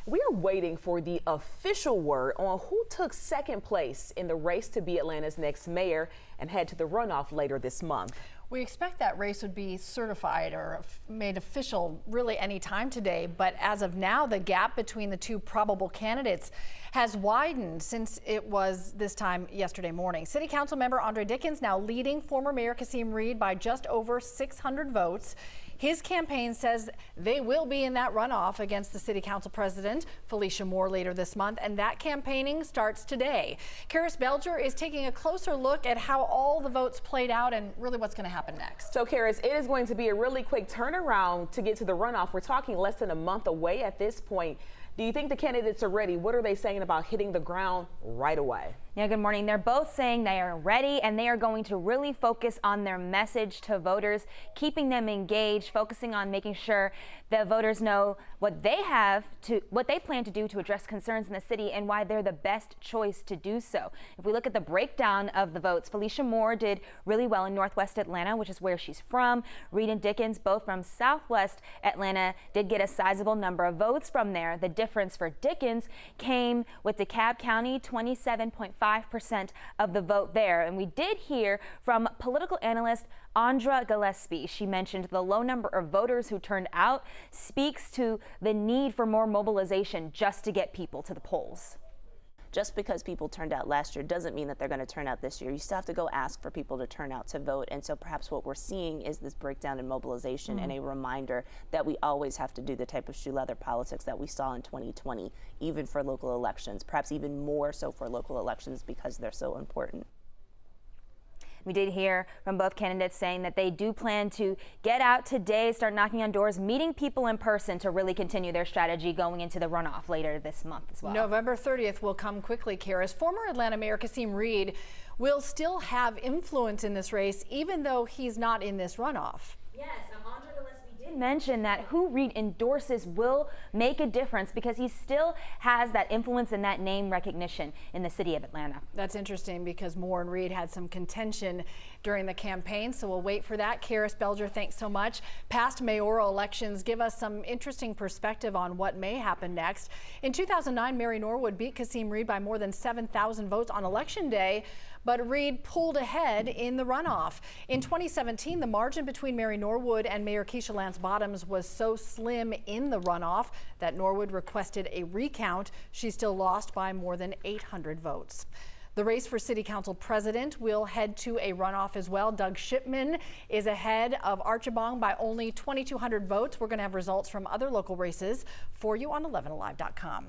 We are waiting for the official word on who took second place in the race to be Atlanta's next mayor and head to the runoff later this month. We expect that race would be certified or made official really any time today. But as of now, the gap between the two probable candidates has widened since it was this time yesterday morning. City Council member Andre Dickens now leading former Mayor Kasim Reed by just over 600 votes. His campaign says they will be in that runoff against the City Council President, Felicia Moore, later this month, and that campaigning starts today. Karis Belger is taking a closer look at how all the votes played out and really what's going to happen next. So, Karis, it is going to be a really quick turnaround to get to the runoff. We're talking less than a month away at this point. Do you think the candidates are ready? What are they saying about hitting the ground right away? Yeah, good morning. They're both saying they are ready and they are going to really focus on their message to voters, keeping them engaged, focusing on making sure that voters know what they plan to do to address concerns in the city and why they're the best choice to do so. If we look at the breakdown of the votes, Felicia Moore did really well in Northwest Atlanta, which is where she's from. Reed and Dickens, both from Southwest Atlanta, did get a sizable number of votes from there. The difference for Dickens came with DeKalb County, 27.5% of the vote there. And we did hear from political analyst Andra Gillespie. She mentioned the low number of voters who turned out speaks to the need for more mobilization just to get people to the polls. Just because people turned out last year doesn't mean that they're going to turn out this year. You still have to go ask for people to turn out to vote. And so perhaps what we're seeing is this breakdown in mobilization and a reminder that we always have to do the type of shoe leather politics that we saw in 2020, even for local elections, perhaps even more so for local elections because they're so important. We did hear from both candidates saying that they do plan to get out today, start knocking on doors, meeting people in person to really continue their strategy going into the runoff later this month as well. November 30th will come quickly, Karis. Former Atlanta Mayor Kasim Reed will still have influence in this race, even though he's not in this runoff. Yes, Andre Gillespie did mention that who Reed endorses will make a difference because he still has that influence and that name recognition in the city of Atlanta. That's interesting because Moore and Reed had some contention during the campaign, so we'll wait for that. Karis Belger, thanks so much. Past mayoral elections give us some interesting perspective on what may happen next. In 2009, Mary Norwood beat Kasim Reed by more than 7,000 votes on Election Day, but Reed pulled ahead in the runoff. In 2017, the margin between Mary Norwood and Mayor Keisha Lance Bottoms was so slim in the runoff that Norwood requested a recount. She still lost by more than 800 votes. The race for City Council President will head to a runoff as well. Doug Shipman is ahead of Archibong by only 2,200 votes. We're going to have results from other local races for you on 11alive.com.